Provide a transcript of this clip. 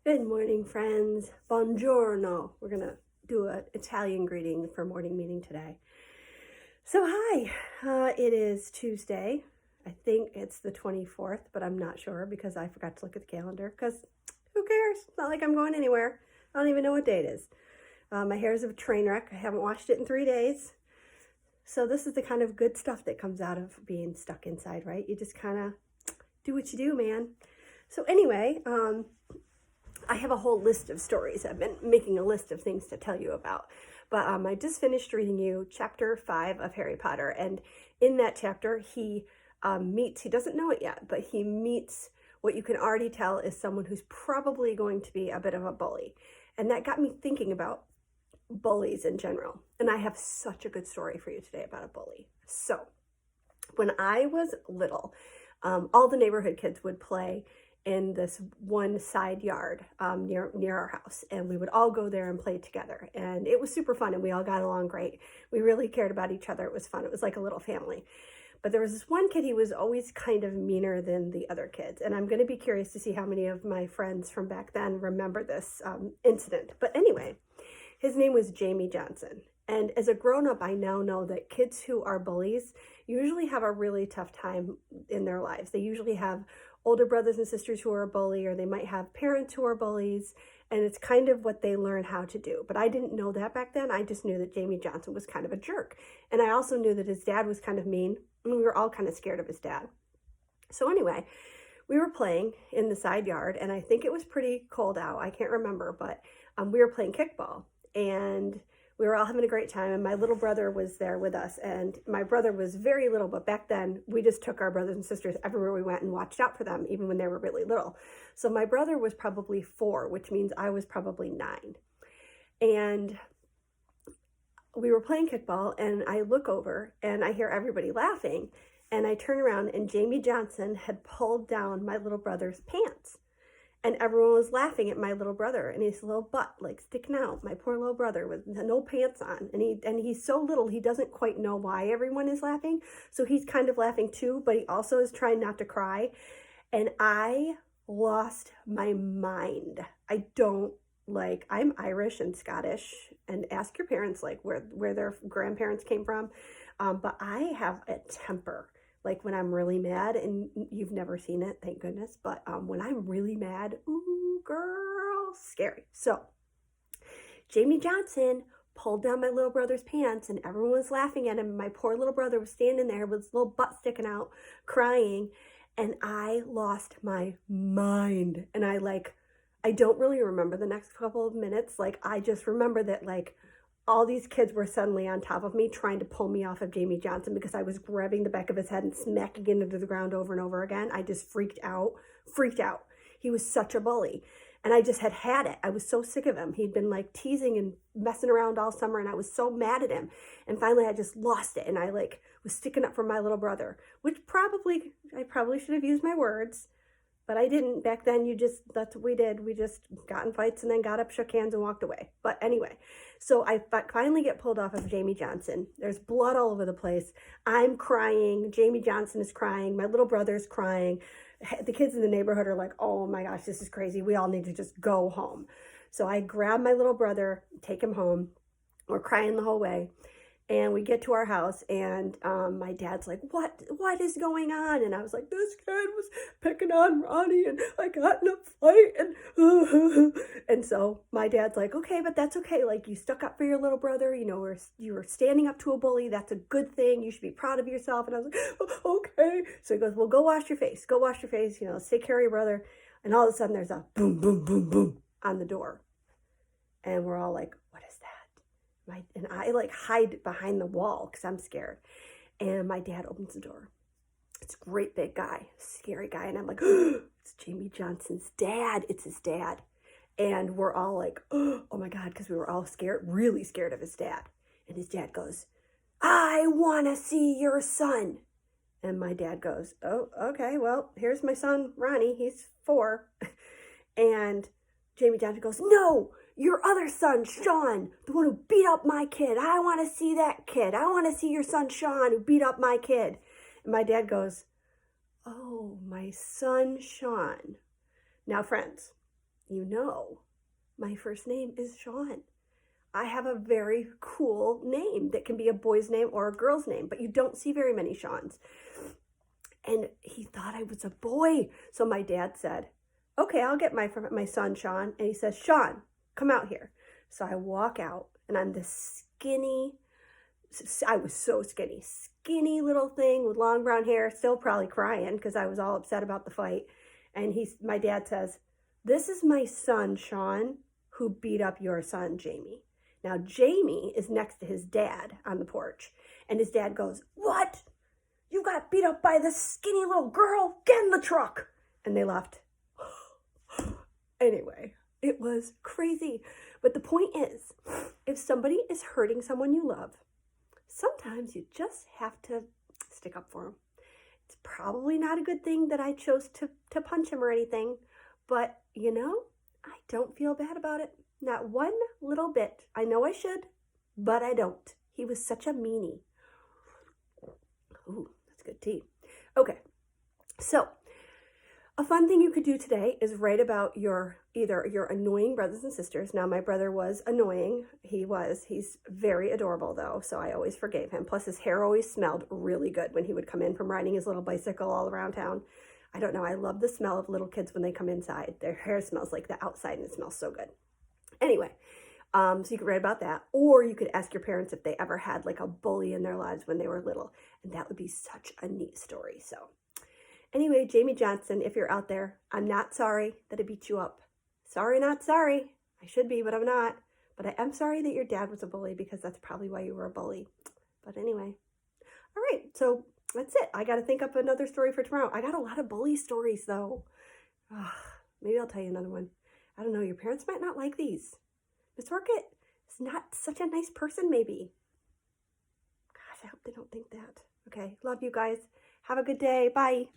Good morning, friends. Buongiorno. We're going to do an Italian greeting for morning meeting today. So, hi. It is Tuesday. I think it's the 24th, but I'm not sure because I forgot to look at the calendar because who cares? It's not like I'm going anywhere. I don't even know what day it is. My hair is a train wreck. I haven't washed it in 3 days. So, this is the kind of good stuff that comes out of being stuck inside, right? You just kind of do what you do, man. So, anyway, I have a whole list of stories. I've been making a list of things to tell you about. But I just finished reading you chapter 5 of Harry Potter. And in that chapter, he he doesn't know it yet, but he meets what you can already tell is someone who's probably going to be a bit of a bully. And that got me thinking about bullies in general. And I have such a good story for you today about a bully. So, when I was little, all the neighborhood kids would play in this one side yard near our house, and we would all go there and play together, and it was super fun, and we all got along great. We really cared about each other. It was fun. It was like a little family. But there was this one kid, he was always kind of meaner than the other kids, and I'm going to be curious to see how many of my friends from back then remember this incident. But anyway, his name was Jamie Johnson. And as a grown-up, I now know that kids who are bullies usually have a really tough time in their lives. They usually have older brothers and sisters who are a bully, or they might have parents who are bullies, and it's kind of what they learn how to do. But I didn't know that back then. I just knew that Jamie Johnson was kind of a jerk. And I also knew that his dad was kind of mean, and we were all kind of scared of his dad. So anyway, we were playing in the side yard, and I think it was pretty cold out. I can't remember, but we were playing kickball, and we were all having a great time, and my little brother was there with us. And my brother was very little, but back then we just took our brothers and sisters everywhere we went and watched out for them, even when they were really little. So my brother was probably 4, which means I was probably 9. And we were playing kickball, and I look over and I hear everybody laughing, and I turn around, and Jamie Johnson had pulled down my little brother's pants. And everyone was laughing at my little brother and his little butt like sticking out. My poor little brother with no pants on. And he's so little, he doesn't quite know why everyone is laughing. So he's kind of laughing too, but he also is trying not to cry. And I lost my mind. I'm Irish and Scottish, and ask your parents like where their grandparents came from. But I have a temper. Like when I'm really mad, and you've never seen it, thank goodness, but when I'm really mad, ooh, girl, scary. So Jamie Johnson pulled down my little brother's pants, and everyone was laughing at him. My poor little brother was standing there with his little butt sticking out, crying, and I lost my mind. And I don't really remember the next couple of minutes. Like, I just remember that, like, all these kids were suddenly on top of me trying to pull me off of Jamie Johnson because I was grabbing the back of his head and smacking it into the ground over and over again. I just freaked out. He was such a bully. And I just had it. I was so sick of him. He'd been like teasing and messing around all summer, and I was so mad at him. And finally I just lost it, and I was sticking up for my little brother, which I probably should have used my words. But I didn't. Back then, that's what we did. We just got in fights and then got up, shook hands, and walked away. But anyway, so I finally get pulled off of Jamie Johnson. There's blood all over the place. I'm crying. Jamie Johnson is crying. My little brother's crying. The kids in the neighborhood are like, oh my gosh, this is crazy. We all need to just go home. So I grab my little brother, take him home. We're crying the whole way. And we get to our house, and my dad's like, what is going on? And I was like, this kid was picking on Ronnie, and I got in a fight. And so my dad's like, okay, but that's okay. Like, you stuck up for your little brother. You know, you were standing up to a bully. That's a good thing. You should be proud of yourself. And I was like, okay. So he goes, well, go wash your face. Go wash your face. You know, let's take care of your brother. And all of a sudden, there's a boom, boom, boom, boom on the door. And we're all like, what is that? And I like hide behind the wall because I'm scared. And my dad opens the door. It's a great big guy, scary guy. And I'm like, oh, it's Jamie Johnson's dad. It's his dad. And we're all like, oh my God, because we were all scared, really scared of his dad. And his dad goes, I want to see your son. And my dad goes, oh, okay, well, here's my son, Ronnie. He's 4. And Jamie Johnson goes, no, your other son, Sean, the one who beat up my kid. I want to see that kid. I want to see your son, Sean, who beat up my kid. And my dad goes, oh, my son, Sean. Now, friends, you know, my first name is Sean. I have a very cool name that can be a boy's name or a girl's name, but you don't see very many Seans. And he thought I was a boy. So my dad said, okay, I'll get my son, Sean. And he says, Sean, come out here. So I walk out, and I'm this skinny, I was so skinny little thing with long brown hair, still probably crying because I was all upset about the fight. And my dad says, this is my son, Sean, who beat up your son, Jamie. Now, Jamie is next to his dad on the porch, and his dad goes, what? You got beat up by this skinny little girl? Get in the truck. And they left. Anyway, it was crazy. But the point is, if somebody is hurting someone you love, sometimes you just have to stick up for them. It's probably not a good thing that I chose to punch him or anything, but you know, I don't feel bad about it. Not one little bit. I know I should, but I don't. He was such a meanie. Ooh, that's good tea. Okay, so a fun thing you could do today is write about either your annoying brothers and sisters. Now, my brother was annoying. He's very adorable though, so I always forgave him. Plus his hair always smelled really good when he would come in from riding his little bicycle all around town. I don't know, I love the smell of little kids when they come inside. Their hair smells like the outside and it smells so good. Anyway, so you could write about that, or you could ask your parents if they ever had like a bully in their lives when they were little, and that would be such a neat story. So anyway, Jamie Johnson, if you're out there, I'm not sorry that I beat you up. Sorry, not sorry. I should be, but I'm not. But I am sorry that your dad was a bully, because that's probably why you were a bully. But anyway, all right, so that's it. I got to think up another story for tomorrow. I got a lot of bully stories though. Maybe I'll tell you another one. I don't know, your parents might not like these. Miss Orchid is not such a nice person, maybe. Gosh, I hope they don't think that. Okay, love you guys. Have a good day. Bye.